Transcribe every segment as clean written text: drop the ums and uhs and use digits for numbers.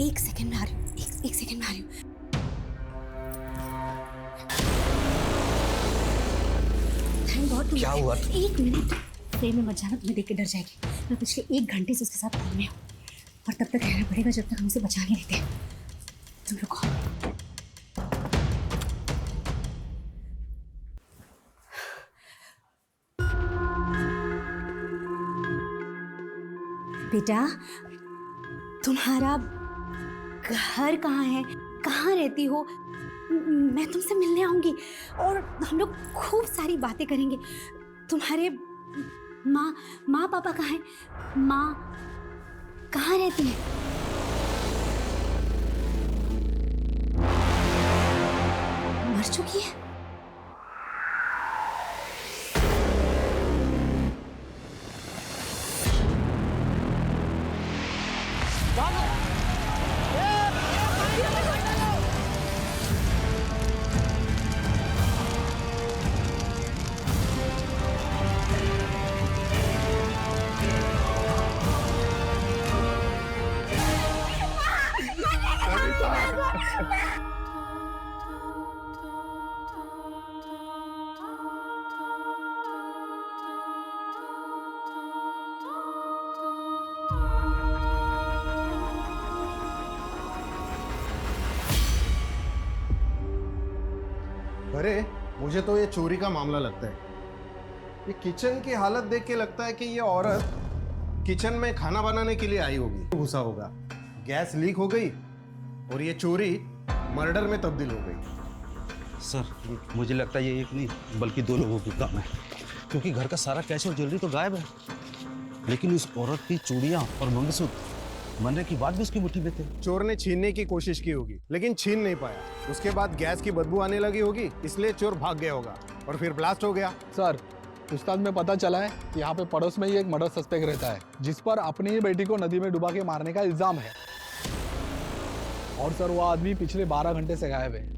एक सेकंड में आ रही हूँ, एक सेकंड में आ रही हूँ। Thank God. क्या हुआ? एक मिनट ट्रेन में मत जाना, तुम्हें देख के डर जाएगी। मैं पिछले 1 घंटे से उसके साथ फोन में हूँ और तब तक रहना पड़ेगा जब तक हम उसे बचा नहीं लेते। तुम रुको। बेटा, तुम्हारा घर कहाँ है? कहाँ रहती हो? मैं तुमसे मिलने आऊंगी और हम लोग खूब सारी बातें करेंगे। तुम्हारे माँ पापा कहाँ हैं? माँ कहाँ रहती है? मर चुकी है? अरे मुझे तो ये चोरी का मामला लगता है। ये किचन की हालत देख के लगता है कि ये औरत किचन में खाना बनाने के लिए आई होगी, घुसा होगा, गैस लीक हो गई और ये चोरी मर्डर में तब्दील हो गई। सर मुझे लगता है ये एक नहीं बल्कि 2 लोगों की काम है, क्योंकि घर का सारा कैश और ज्वेलरी तो गायब है, लेकिन उस औरत की चूड़ियां और मंगलसूत्र मरने की बात भी उसकी मुट्ठी में थे। चोर ने छीनने की कोशिश की होगी लेकिन छीन नहीं पाया। उसके बाद गैस की बदबू आने लगी होगी, इसलिए चोर भाग गया होगा और फिर ब्लास्ट हो गया। सर पूछताछ में पता चला है कि यहाँ पे पड़ोस में ही एक मर्डर सस्पेक्ट रहता है, जिस पर अपनी ही बेटी को नदी में डुबा के मारने का इल्जाम है। और सर वो आदमी पिछले 12 घंटे से गायब है।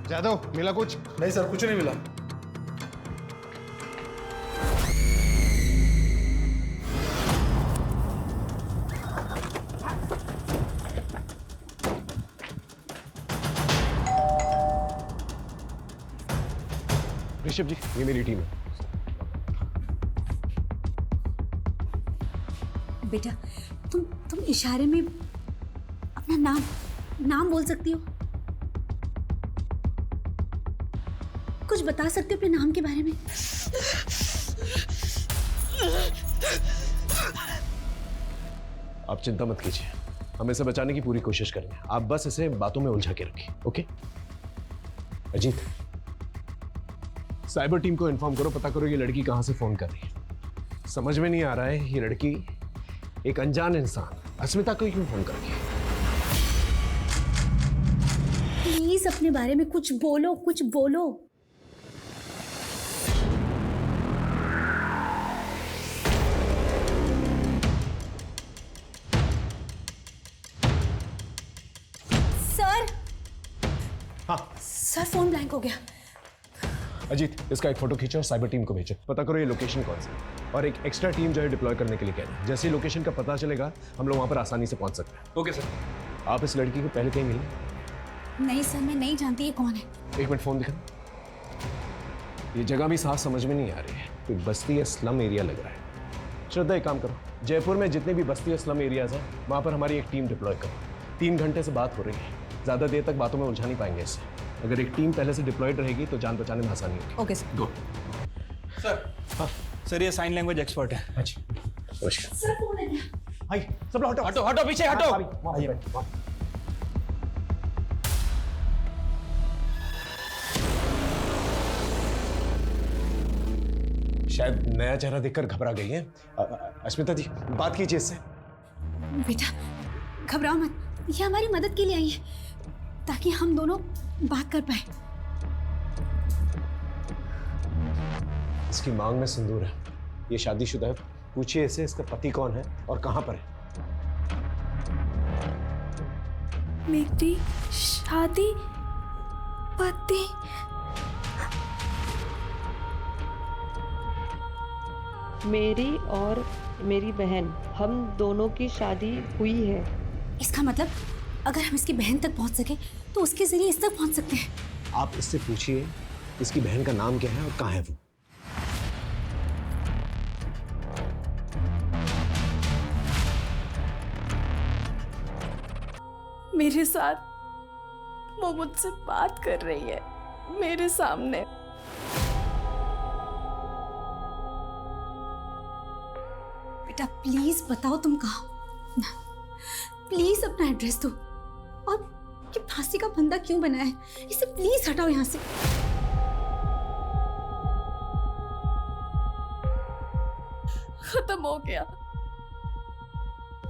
जादव, मिला कुछ? नहीं सर, कुछ नहीं मिला। ऋषभ जी, ये मेरी टीम है। बेटा, तुम इशारे में अपना नाम बोल सकती हो? कुछ बता सकते हो अपने नाम के बारे में? आप चिंता मत कीजिए, हम इसे बचाने की पूरी कोशिश करेंगे। आप बस इसे बातों में उलझा के रखिए, ओके? अजीत, साइबर टीम को इन्फॉर्म करो, पता करो ये लड़की कहां से फोन कर रही है। समझ में नहीं आ रहा है ये लड़की एक अनजान इंसान अस्मिता को क्यों फोन कर रही है। प्लीज अपने बारे में कुछ बोलो। सर, हाँ सर फोन ब्लैंक हो गया। अजीत, इसका एक फोटो खींचो और साइबर टीम को भेजो, पता करो ये लोकेशन कौन सी है और एक एक्स्ट्रा टीम जो है डिप्लॉय करने के लिए कह रहे हैं। जैसे ही लोकेशन का पता चलेगा हम लोग वहां पर आसानी से पहुंच सकते हैं। Okay sir. आप इस लड़की को पहले कहीं मिले? नहीं सर, मैं नहीं जानती ये कौन है। 1 मिनट फोन दिखा। ये जगह भी साफ समझ में नहीं आ रही है, कोई बस्ती या स्लम एरिया लग रहा है। श्रद्धा, एक काम करो, जयपुर में जितने भी बस्ती या स्लम एरियाज हैं वहां पर हमारी एक टीम डिप्लॉय करो। 3 घंटे से बात हो रही है, ज्यादा देर तक बातों में उलझा नहीं पाएंगे इससे। अगर एक टीम पहले से डिप्लॉयड रहेगी तो जान बचाने में आसानी होगी। Okay sir. गो। सर, हाँ सर, ये साइन लैंग्वेज एक्सपर्ट है। अच्छा, नमस्कार। सर फोन है क्या? हाय, सब लोग हटो हटो पीछे हटो। आइए। शायद नया चेहरा देखकर घबरा गई है। अस्मिता जी, बात कीजिए इससे। बेटा घबराओ मत, ये हमारी मदद के लिए आई है ताकि हम दोनों बात कर पाए। इसकी मांग में सिंदूर है, ये शादीशुदा है, पूछिए इसे इसका पति कौन है और कहां पर है। मेरी शादी पति मेरी और मेरी बहन, हम दोनों की शादी हुई है। इसका मतलब अगर हम इसकी बहन तक पहुंच सके तो उसके जरिए इस तक पहुंच सकते हैं। आप इससे पूछिए इसकी बहन का नाम क्या है और कहाँ है वो। मेरे साथ वो मुझसे बात कर रही है मेरे सामने। बेटा प्लीज बताओ तुम कहाँ, प्लीज अपना एड्रेस दो। और ये फांसी का फंदा क्यों बना है, इसे प्लीज हटाओ यहाँ से। खत्म हो गया,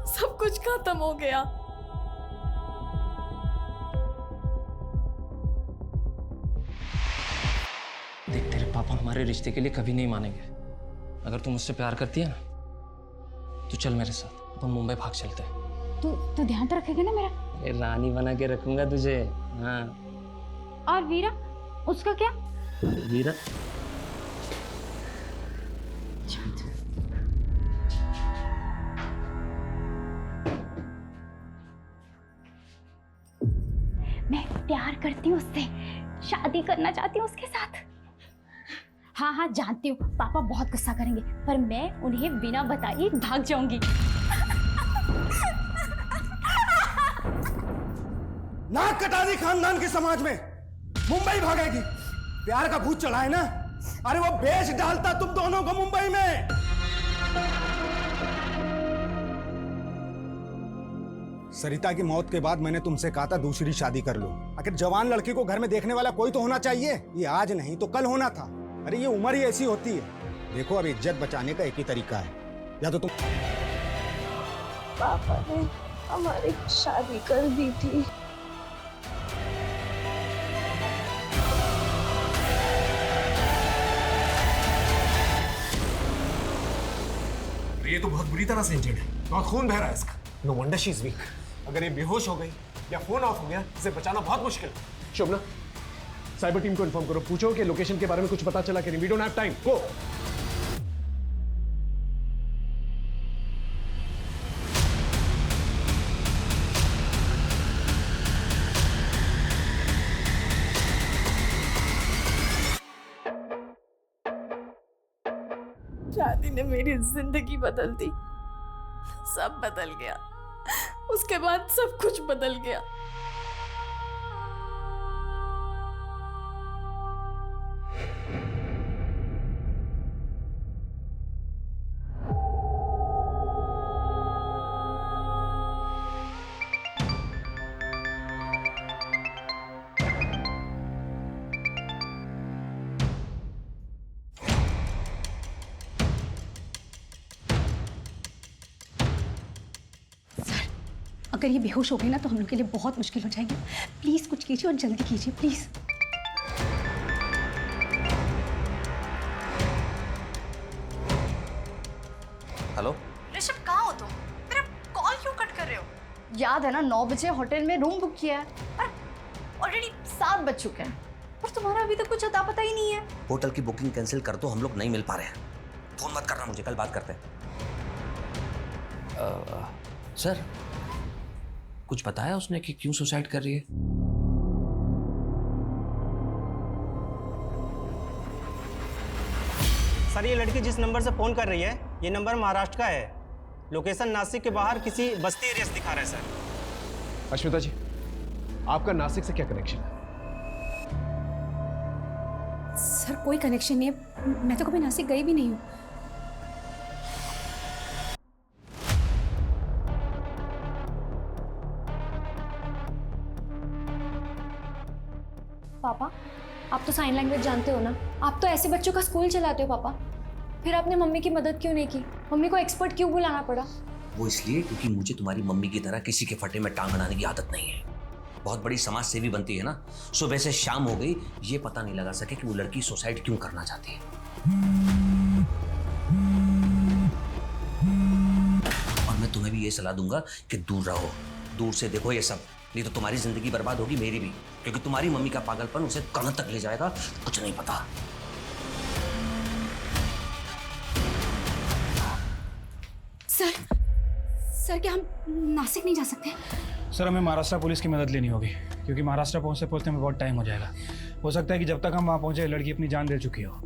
सब कुछ खत्म हो गया। देख तेरे पापा हमारे रिश्ते के लिए कभी नहीं मानेंगे। अगर तू मुझसे प्यार करती है ना तो चल मेरे साथ, अपन मुंबई भाग चलते हैं। तो ध्यान तो रखेगा ना मेरा? अरे रानी बना के रखूंगा तुझे। हाँ। और वीरा, उसका क्या? वीरा मैं प्यार करती हूँ उससे, शादी करना चाहती हूँ उसके साथ। हाँ हाँ जानती हूँ पापा बहुत गुस्सा करेंगे, पर मैं उन्हें बिना बताए भाग जाऊंगी। नाक कटा दी खानदान के समाज में, मुंबई भागेगी। प्यार का भूत चढ़ा है ना, अरे वो बेच डालता तुम दोनों को मुंबई में। सरिता की मौत के बाद मैंने तुमसे कहा था दूसरी शादी कर लो। आखिर जवान लड़की को घर में देखने वाला कोई तो होना चाहिए। ये आज नहीं तो कल होना था। अरे ये उम्र ही ऐसी होती है। देखो अब इज्जत बचाने का एक ही तरीका है, या तो तुम। पापा ने हमारी शादी कर दी थी। ये तो बहुत बुरी तरह से इंजर्ड है, बहुत खून बह रहा है इसका। No wonder she is weak. अगर ये बेहोश हो गई या फोन ऑफ हो गया, इसे बचाना बहुत मुश्किल है। शोभना, साइबर टीम को इन्फॉर्म करो, पूछो कि लोकेशन के बारे में कुछ पता चला कि नहीं। वी डोंट हैव टाइम, गो। शादी ने मेरी जिंदगी बदल दी, सब बदल गया। उसके बाद सब कुछ बदल गया। अगर ये बेहोश हो गई ना तो हम लोग के लिए बहुत मुश्किल हो जाएगी। प्लीज कुछ कीजिए और जल्दी कीजिए प्लीज। हेलो ऋषभ, कहाँ हो तुम? मेरा कॉल क्यों कट कर रहे हो? याद है ना 9 बजे होटल में रूम बुक किया है और ऑलरेडी 7 बज चुके हैं और तुम्हारा अभी तक कुछ अता पता ही नहीं है। होटल की बुकिंग कैंसिल कर दो, हम लोग नहीं मिल पा रहे हैं। फोन मत करना मुझे, कल बात करते हैं। सर कुछ बताया उसने कि क्यों सुसाइड कर रही है? सर ये लड़की जिस नंबर से फ़ोन कर रही है ये नंबर महाराष्ट्र का है। लोकेशन नासिक के बाहर किसी बस्ती एरिया से दिखा रहा है सर। अश्मिता जी, आपका नासिक से क्या कनेक्शन है? सर कोई कनेक्शन नहीं है, मैं तो कभी नासिक गई भी नहीं हूँ। पापा, आप तो साइन लैंग्वेज जानते हो ना, आप तो ऐसे बच्चों का स्कूल चलाते हो पापा। फिर आपने मम्मी की मदद क्यों नहीं की? मम्मी को एक्सपर्ट क्यों बुलाना पड़ा? वो इसलिए क्योंकि मुझे तुम्हारी मम्मी की तरह किसी के फटे में टांग अड़ाने की आदत नहीं है। बहुत बड़ी समाज सेवी बनती है ना। सुबह से शाम हो गई, ये पता नहीं लगा सके कि वो लड़की सुसाइड क्यों करना चाहती है। सलाह दूंगा कि दूर रहो, दूर से देखो ये सब, नहीं तो तुम्हारी जिंदगी बर्बाद होगी, मेरी भी, क्योंकि तुम्हारी मम्मी का पागलपन उसे कहां तक ले जाएगा कुछ नहीं पता। सर क्या हम नासिक नहीं जा सकते? सर हमें महाराष्ट्र पुलिस की मदद लेनी होगी, क्योंकि महाराष्ट्र पहुंचते पहुंचते में बहुत टाइम हो जाएगा। हो सकता है कि जब तक हम वहां पहुंचे लड़की अपनी जान दे चुकी हो।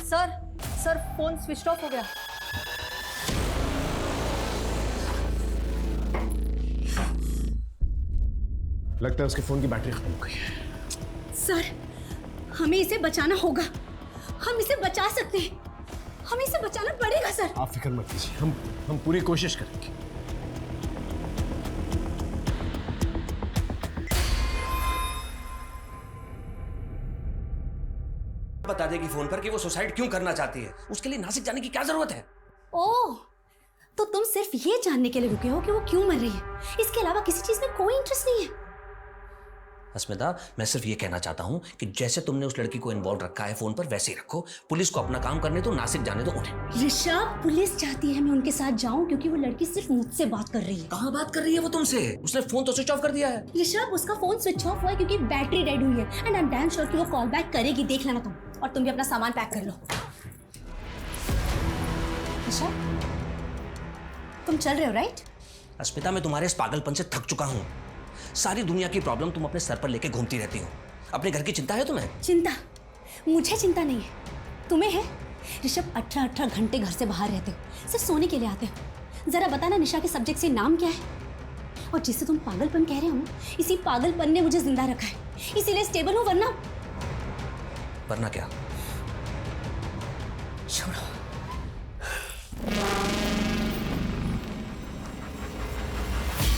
सर फोन स्विच ऑफ हो गया। लगता है उसके फोन की बैटरी खत्म हो गई है। सर हमें इसे बचाना होगा, हम इसे बचा सकते हैं, हमें इसे बचाना पड़ेगा सर। आप फिक्र मत कीजिए, हम पूरी कोशिश करेंगे। बता देगी फोन पर कि वो सुसाइड क्यों करना चाहती है, उसके लिए नासिक जाने की क्या जरूरत है? ओह, तो तुम सिर्फ ये जानने के लिए रुके हो कि वो क्यों मर रही है, इसके अलावा किसी चीज में कोई इंटरेस्ट नहीं है? अस्मिता, मैं सिर्फ ये कहना चाहता हूँ कि जैसे तुमने उस लड़की को इन्वॉल्व रखा है फोन पर, वैसे ही रखो। पुलिस को अपना काम करने दो, नासिक जाने दो उन्हें। ऋषभ, पुलिस चाहती है मैं उनके साथ जाऊं क्योंकि वो लड़की सिर्फ मुझसे बात कर रही है। कहाँ बात कर रही है वो तुमसे? उसने फोन तो स्विच ऑफ कर दिया है। ऋषभ, उसका फोन स्विच ऑफ हुआ है क्योंकि बैटरी डेड हुई है, and I am damn sure कि वो कॉल बैक करेगी। देख लेना तुम, और तुम भी अपना सामान पैक कर लो। ऋषभ, तुम चल रहे हो राइट? अस्मिता, मैं तुम्हारे इस पागलपन से थक चुका हूँ। सारी दुनिया की प्रॉब्लम तुम अपने सर पर लेके घूमती रहती हो। अपने घर की चिंता है तुम्हें? चिंता? मुझे चिंता नहीं है, तुम्हें है। ऋषभ, 18 घंटे घर से बाहर रहते हो, सिर्फ सोने के लिए आते हो। जरा बताना निशा के सब्जेक्ट से नाम क्या है? और जिससे तुम पागलपन कह रहे हो ना, इसी पागलपन ने मुझे जिंदा रखा है, इसीलिए स्टेबल हूं। वरना क्या? छोड़ो।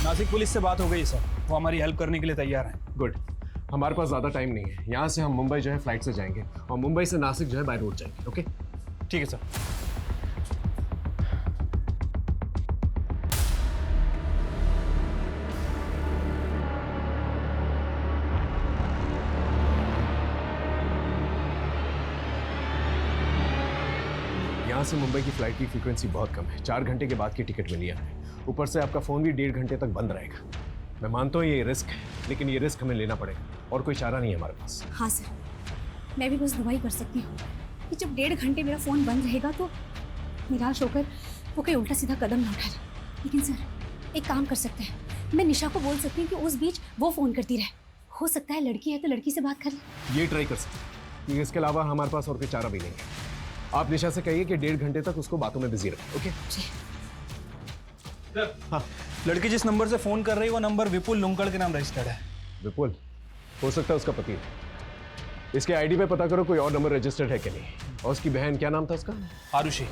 नासिक पुलिस से बात हो गई सर, वो हमारी हेल्प करने के लिए तैयार हैं। गुड, हमारे पास ज़्यादा टाइम नहीं है। यहाँ से हम मुंबई जो है फ्लाइट से जाएंगे, और मुंबई से नासिक जो है बाय रोड जाएंगे। ओके, ठीक है सर। यहाँ से मुंबई की फ्लाइट की फ्रीक्वेंसी बहुत कम है, 4 घंटे के बाद की टिकट मिली है। ऊपर से आपका फ़ोन भी 1.5 घंटे तक बंद रहेगा। मैं मानता हूँ ये रिस्क है, लेकिन ये रिस्क हमें लेना पड़ेगा, और कोई चारा नहीं है हमारे पास। हाँ सर, मैं भी बस दुआ ही कर सकती हूँ कि जब 1.5 घंटे मेरा फ़ोन बंद रहेगा तो निराश होकर वो कोई उल्टा सीधा कदम ना उठाए। लेकिन सर एक काम कर सकते हैं, मैं निशा को बोल सकती हूँ कि उस बीच वो फ़ोन करती रहे। हो सकता है लड़की है तो लड़की से बात कर ले। ये ट्राई कर सकते हैं, क्योंकि इसके अलावा हमारे पास और कोई चारा भी नहीं है। आप निशा से कहिए कि 1.5 घंटे तक उसको बातों में बिजी रखें। ओके जी। हाँ, लड़की जिस नंबर से फोन कर रही है वो नंबर विपुल लुंकड़ के नाम रजिस्टर्ड है। विपुल? हो सकता है उसका पति है। इसके आईडी पे पता करो कोई और नंबर रजिस्टर्ड है कि नहीं। और उसकी बहन, क्या नाम था उसका? आरुषि।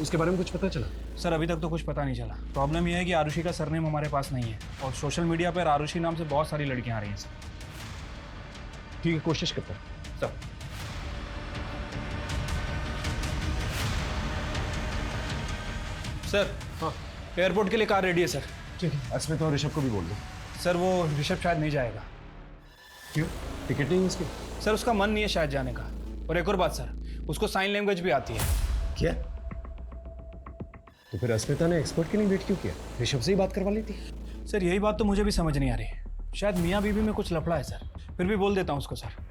उसके बारे में कुछ पता चला? सर अभी तक तो कुछ पता नहीं चला। प्रॉब्लम यह है कि आरुषि का सरनेम हमारे पास नहीं है, और सोशल मीडिया पर आरुषि नाम से बहुत सारी लड़कियां आ रही हैं सर। ठीक है, कोशिश करता हूँ सर। सर हाँ, एयरपोर्ट के लिए कार रेडी है सर। ठीक है, अस्मिता और ऋषभ को भी बोल दो। सर वो ऋषभ शायद नहीं जाएगा। क्यों? टिकट नहीं है उसकी? सर उसका मन नहीं है शायद जाने का। और एक और बात सर, उसको साइन लैंग्वेज भी आती है। क्या? तो फिर अस्मिता ने एक्सपर्ट के लिए वेट क्यों किया? ऋषभ से ही बात करवा लेती। सर यही बात तो मुझे भी समझ नहीं आ रही। शायद मियाँ बीवी में कुछ लफड़ा है सर, फिर भी बोल देता हूँ उसको सर।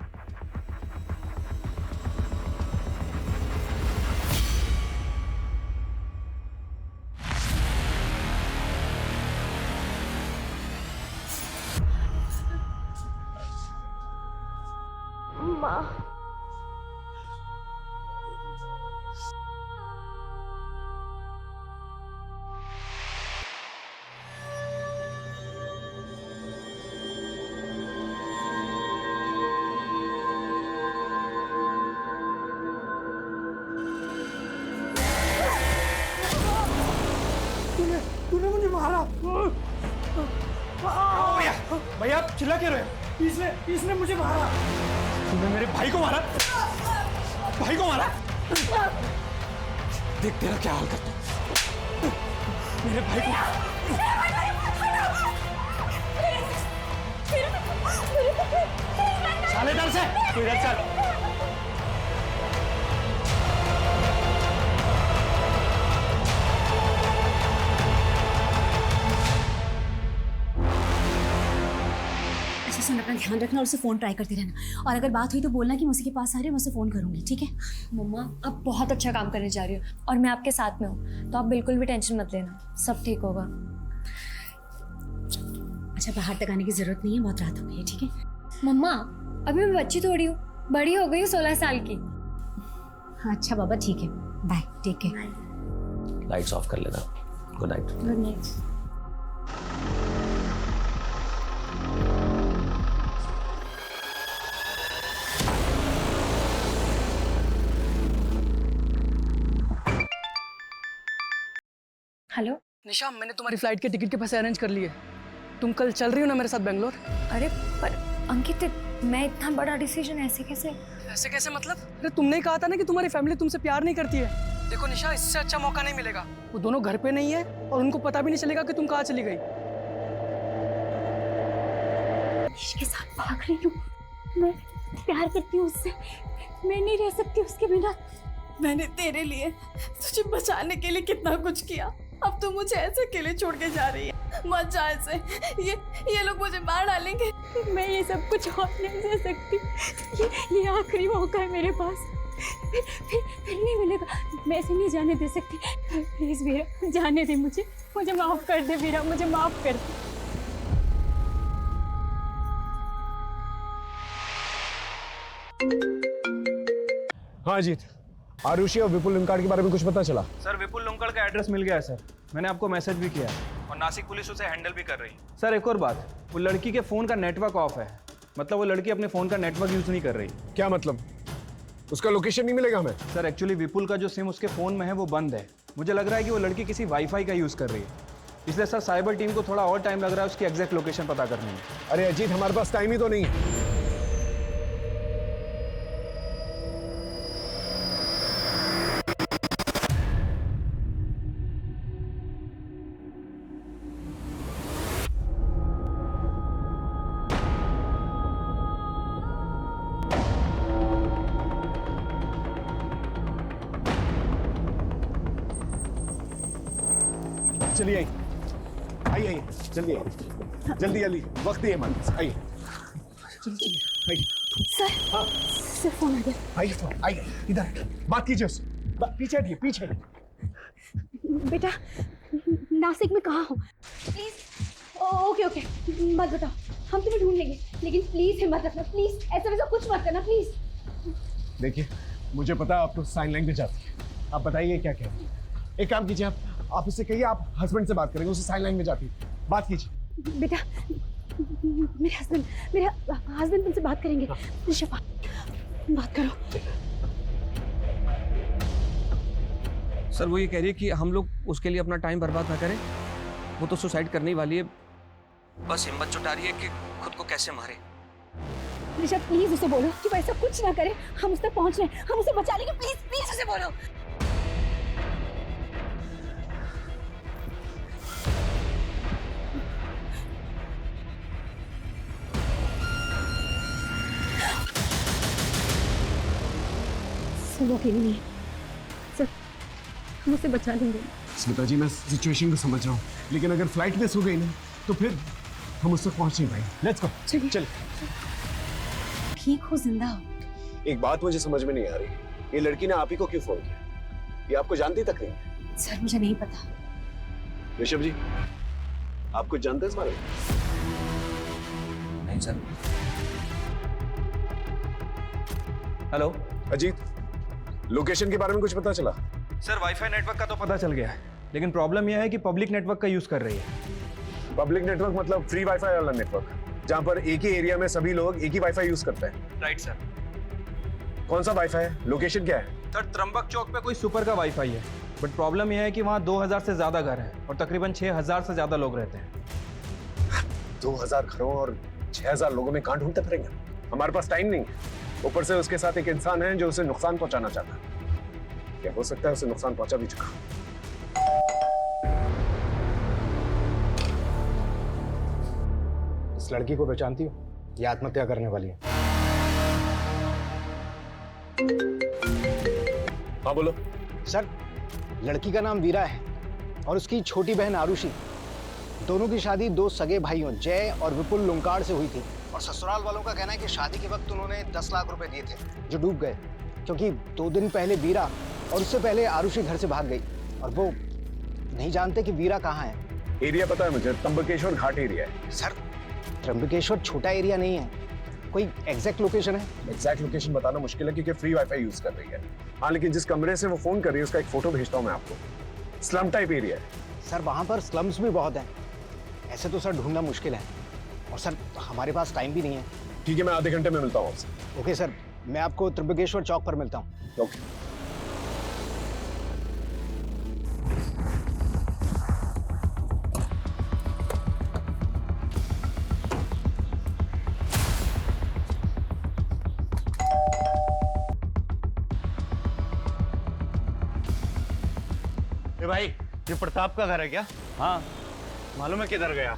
तूने मुझे मारा। भैया आप चिल्ला क्यों रहे हो? इसने मुझे मारा। तूने मेरे भाई को मारा? भाई को मारा? देख तेरा क्या हाल करता हूं। मेरे भाई को साले इधर से, तू इधर चल। अपना ध्यान रखना और उसे फ़ोन ट्राई करती रहना, और अगर बात हुई तो बोलना कि मैं उसी के पास आ रही हूँ, मैं उसे फ़ोन करूँगी, ठीक है? मम्मा आप बहुत अच्छा काम करने जा रही हो और मैं आपके साथ में हूँ, तो आप बिल्कुल भी टेंशन मत लेना, सब ठीक होगा। अच्छा, बाहर तक आने की ज़रूरत नहीं है, बहुत रात हो गई है, ठीक है? मम्मा अभी मैं बच्ची थोड़ी हूँ, बड़ी हो गई हूँ 16 साल की। हाँ अच्छा बाबा, ठीक है, bye, take care. Lights off कर लेना। Good night. Good night. Hello Nisha, मैंने तुम्हारी फ्लाइट के टिकट के पैसे अरेंज कर लिए। तुम कल चल रही हो ना मेरे साथ बेंगलोर? अरे पर अंकित, मैं इतना बड़ा डिसीजन ऐसे कैसे मतलब? अरे तुमने ही कहा था ना कि तुम्हारी फैमिली तुमसे प्यार नहीं करती है। देखो निशा, इससे अच्छा मौका नहीं मिलेगा। वो दोनों घर पे नहीं है और उनको पता भी नहीं चलेगा कि तुम कहाँ चली गई। के साथ भाग रही हूँ, मैं प्यार करती हूँ उससे, मैं नहीं रह सकती उसके बिना। मैंने तेरे लिए, तुझे बचाने के लिए कितना कुछ किया, अब तू मुझे ऐसे अकेले छोड़ के जा रही है। मत जा ऐसे, ये लोग मुझे मार डालेंगे। मैं ये सब कुछ और नहीं सह सकती, ये आखिरी मौका है मेरे पास, फिर नहीं मिलेगा, मैं ऐसे नहीं जाने दे सकती। प्लीज वीरा, जाने दे मुझे माफ कर दे वीरा, मुझे माफ कर दे। हाँ अजीत, आरुषि और विपुल लुंकाड़ के बारे में कुछ पता चला? सर विपुल लुंकड़ का एड्रेस मिल गया है सर, मैंने आपको मैसेज भी किया है और नासिक पुलिस उसे हैंडल भी कर रही है। सर एक और बात, वो लड़की के फ़ोन का नेटवर्क ऑफ है, मतलब वो लड़की अपने फ़ोन का नेटवर्क यूज़ नहीं कर रही। क्या मतलब? उसका लोकेशन नहीं मिलेगा हमें? सर एक्चुअली विपुल का जो सिम उसके फ़ोन में है वो बंद है, मुझे लग रहा है कि वो लड़की किसी वाईफाई का यूज़ कर रही है, इसलिए सर साइबर टीम को थोड़ा और टाइम लग रहा है उसकी एग्जैक्ट लोकेशन पता करने में। अरे अजीत, हमारे पास टाइम ही तो नहीं है। चलिए आइए, आइए जल्दी आइए, जल्दी जल्दी, वक्त ही है हमारे पास, आइए जल्दी आइए। सर, हाँ सर फोन आ गया। आइए फोन, आइए इधर बात कीजिए उससे, पीछे हटिए, पीछे। बेटा नासिक में कहाँ हो? प्लीज। ओके ओके, मत बताओ, हम तुम्हें ढूंढ लेंगे, लेकिन प्लीज हिम्मत रखना, प्लीज ऐसा वैसा कुछ मत करना, प्लीज। देखिए मुझे पता है आप तो साइन लैंग्वेज आती है, आप बताइए क्या कह रहे हैं। एक काम कीजिए, आप उससे कहिए आप हस्बैंड से बात करेंगे, उसे साइन लैंग्वेज आती है, बात कीजिए। बेटा मेरे हस्बैंड तुमसे बात करेंगे। निशा बात करो। सर वो ये कह रही है कि हम लोग उसके लिए अपना टाइम बर्बाद ना करें, वो तो सुसाइड करने ही वाली है, बस हिम्मत जुटा रही है कि खुद को कैसे मारे। निशा प्लीज उसे बोलो कि वैसा कुछ ना करे, हम उस तक पहुंच रहे हैं, हम उसे बचा लेंगे, प्लीज प्लीज उसे बोलो। वो अकेली नहीं है सर, हम उसे बचा लेंगे। स्मिता जी मैं सिचुएशन को समझ रहा हूँ, लेकिन अगर फ्लाइट मिस हो गई ना तो फिर हम उससे पहुंच नहीं पाएंगे। लेट्स गो, चल। ठीक हो, जिंदा हो। एक बात मुझे समझ में नहीं आ रही, ये लड़की ने आप ही को क्यों फोन किया? ये आपको जानती तक नहीं? सर मुझे नहीं पता। ऋषभ जी आप कुछ जानते हैं इस बारे में? नहीं सर। हेलो अजीत, लोकेशन के बारे में कुछ पता चला? सर वाईफाई नेटवर्क का तो पता चल गया है, लेकिन प्रॉब्लम यह है कि पब्लिक नेटवर्क का यूज कर रही है। पब्लिक नेटवर्क मतलब फ्री वाईफाई वाला नेटवर्क, जहाँ पर एक ही एरिया में सभी लोग एक ही वाईफाई यूज करते हैं। Right sir. कौन सा वाईफाई है? लोकेशन क्या है? सर त्र्यंबक चौक पे कोई सुपर का वाईफाई है, बट प्रॉब्लम यह है कि वहाँ 2000 से ज्यादा घर हैं और तकरीबन 6000 से ज्यादा लोग रहते हैं। 2000 घरों और 6000 लोगों में कहाँ ढूंढते फिरेंगे? हमारे पास टाइम नहीं है, ऊपर से उसके साथ एक इंसान है जो उसे नुकसान पहुंचाना चाहता है। क्या हो सकता है उसे नुकसान पहुंचा भी चुका। इस लड़की को पहचानती हो? ये आत्महत्या करने वाली है। हाँ बोलो। सर लड़की का नाम वीरा है और उसकी छोटी बहन आरुषि। दोनों की शादी दो सगे भाइयों जय और विपुल लुंकाड़ से हुई थी। और ससुराल वालों का कहना है कि शादी के वक्त उन्होंने 10 लाख रुपए दिए थे जो डूब गए, क्योंकि 2 दिन पहले वीरा और उससे पहले आरुषि घर से भाग गई और वो नहीं जानते कि वीरा कहाँ है। एरिया पता है मुझे, त्र्यंबकेश्वर घाट एरिया है। सर, त्र्यंबकेश्वर छोटा एरिया नहीं है, कोई एग्जैक्ट लोकेशन है? एग्जैक्ट लोकेशन बताना मुश्किल है क्योंकि फ्री वाईफाई यूज कर रही है। हाँ, लेकिन जिस कमरे से वो फोन कर रही है उसका एक फोटो भेजता हूँ मैं आपको। स्लम टाइप एरिया है। सर, वहाँ पर स्लम्स भी बहुत हैं। ऐसे तो सर ढूंढना मुश्किल है, और सर हमारे पास टाइम भी नहीं है। ठीक है, मैं आधे घंटे में मिलता हूँ आपसे। ओके सर, मैं आपको त्र्यंबकेश्वर चौक पर मिलता हूँ। ओके। भाई, ये प्रताप का घर है क्या? हाँ। मालूम है किधर गया?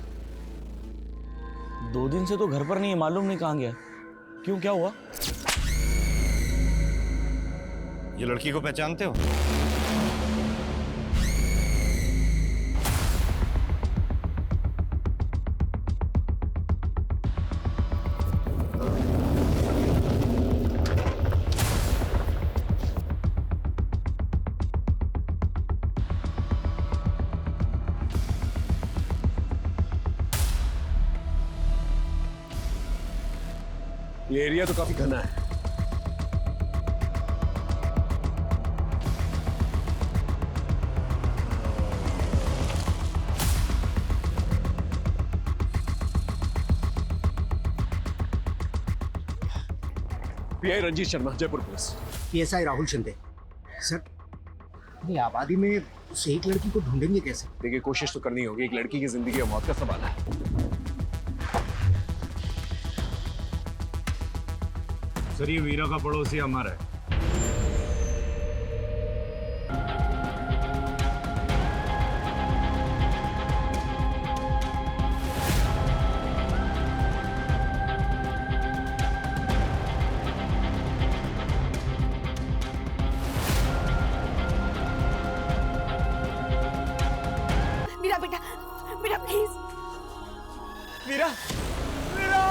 2 दिन से तो घर पर नहीं है, मालूम नहीं कहाँ गया। क्यों, क्या हुआ? ये लड़की को पहचानते हो? ये एरिया तो काफी घना है। PI Ranjit Sharma, Jaipur police. PSI Rahul Shinde. Sir, ये आबादी में उस एक लड़की को ढूंढेंगे कैसे? देखिए, कोशिश तो करनी होगी। एक लड़की की जिंदगी और मौत का सवाल है। सर, ये वीरा का पड़ोसी अमर है। वीरा बेटा, बेटा प्लीज। वीरा, वीरा,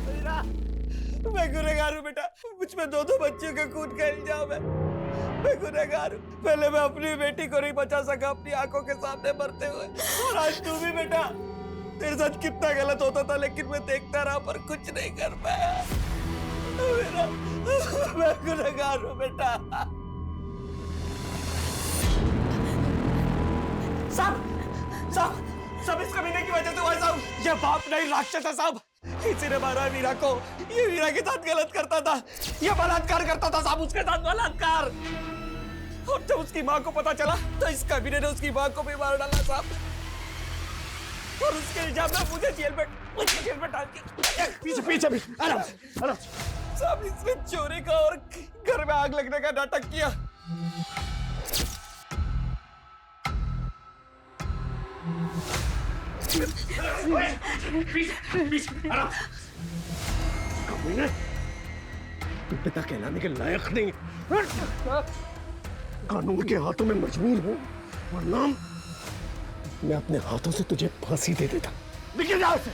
वीरा, मैं गुनहगार हूँ बेटा। मुझ में 2 बच्चियों का खून का इल्जाम है। मैं गुनहगार हूँ। पहले मैं अपनी बेटी को नहीं बचा सका अपनी आंखों के सामने मरते हुए, और आज तू भी बेटा। तेरे साथ कितना गलत होता था, लेकिन मैं देखता रहा पर कुछ नहीं कर पाया। मेरा, मैं गुनहगार हूँ बेटा। सब इस कमीने की वजह से हुआ साहब। ये बाप नहीं, राक्षस है साहब। किसी ने मारा वीरा को। ये वीरा के साथ गलत करता था। ये बलात्कार करता था साहब, उसके साथ बलात्कार। और जब उसकी माँ को पता चला तो इस कमीने ने उसकी माँ को भी मार डाला साहब। और उसके इल्जाम में मुझे जेल में डाल के पीछे आराम से साहब, इसने चोरी का और घर में आग लगने का नाटक किया। तू पिता कहलाने के लायक नहीं। कानून के हाथों में मजबूर हूं, वरना मैं अपने हाथों से तुझे फांसी दे देता। निकल जाओ से।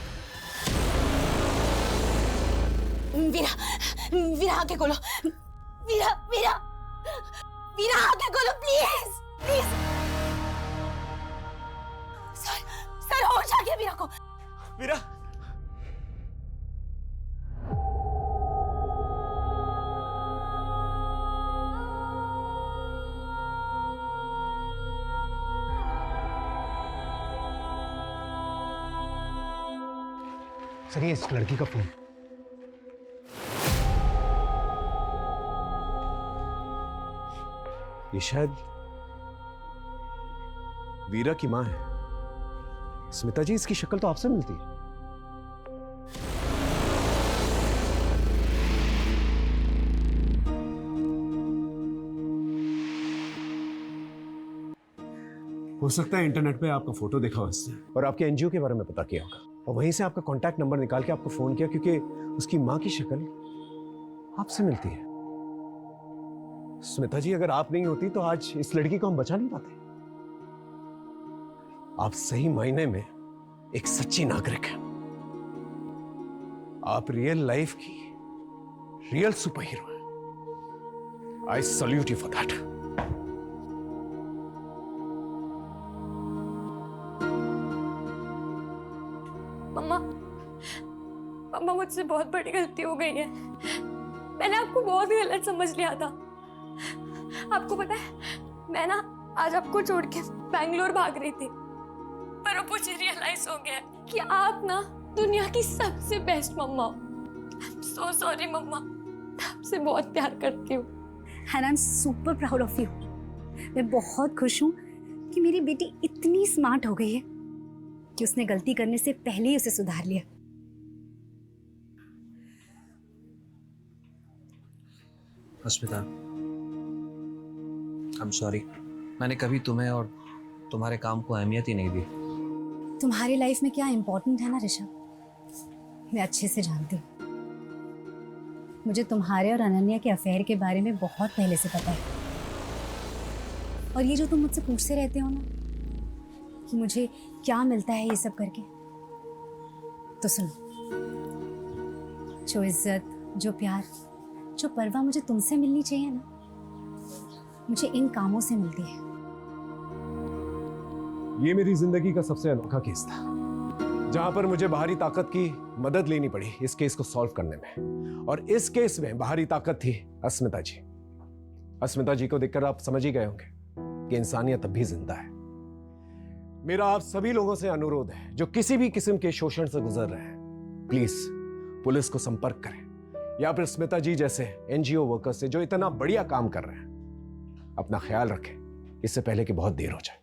वीरा, वीरा आके खोलो। वीरा, वीरा, वीरा आके खोलो प्लीज, प्लीज। सर होश आ गया वीरा को। वीरा, सर, ये इस लड़की का फोन। ये शायद वीरा की मां है। स्मिता जी, इसकी शक्ल तो आपसे मिलती है। हो सकता है इंटरनेट पे आपका फोटो देखा हो इसने और आपके एनजीओ के बारे में पता किया होगा, और वहीं से आपका कांटेक्ट नंबर निकाल के आपको फोन किया क्योंकि उसकी मां की शक्ल आपसे मिलती है। स्मिता जी, अगर आप नहीं होती तो आज इस लड़की को हम बचा नहीं पाते। आप सही मायने में एक सच्ची नागरिक हैं। आप रियल लाइफ की रियल सुपर हीरो हैं। I salute you for that. Mamma, mamma मुझसे बहुत बड़ी गलती हो गई है। मैंने आपको बहुत गलत समझ लिया था। आपको पता है, मैं ना आज आपको छोड़ के बैंगलोर भाग रही थी, पर अब मुझे रियलाइज हो गया कि आप ना दुनिया की सबसे बेस्ट मम्मा हो। सो सॉरी मम्मा, मैं आपसे बहुत प्यार करती हूँ। And I am super proud of you. मैं बहुत खुश हूँ कि मेरी बेटी इतनी स्मार्ट हो गई है कि उसने गलती करने से पहले ही उसे सुधार लिया। अस्मिता, आई एम सॉरी। मैंने कभी तुम्हें और तुम्हारे काम को अहमियत ही नहीं दी। तुम्हारी लाइफ में क्या इम्पोर्टेंट है ना ऋषभ, मैं अच्छे से जानती हूँ। मुझे तुम्हारे और अनन्या के अफेयर के बारे में बहुत पहले से पता है। और ये जो तुम मुझसे पूछते रहते हो ना कि मुझे क्या मिलता है ये सब करके, तो सुनो, जो इज्जत, जो प्यार, जो परवाह मुझे तुमसे मिलनी चाहिए ना, मुझे इन कामों से मिलती है। ये मेरी जिंदगी का सबसे अनोखा केस था, जहां पर मुझे बाहरी ताकत की मदद लेनी पड़ी इस केस को सॉल्व करने में। और इस केस में बाहरी ताकत थी अस्मिता जी। अस्मिता जी को देखकर आप समझ ही गए होंगे कि इंसानियत अब भी जिंदा है। मेरा आप सभी लोगों से अनुरोध है जो किसी भी किस्म के शोषण से गुजर रहे हैं, प्लीज पुलिस को संपर्क करें, या फिर स्मिता जी जैसे एनजीओ वर्कर्स से जो इतना बढ़िया काम कर रहे हैं। अपना ख्याल रखें, इससे पहले कि बहुत देर हो जाए।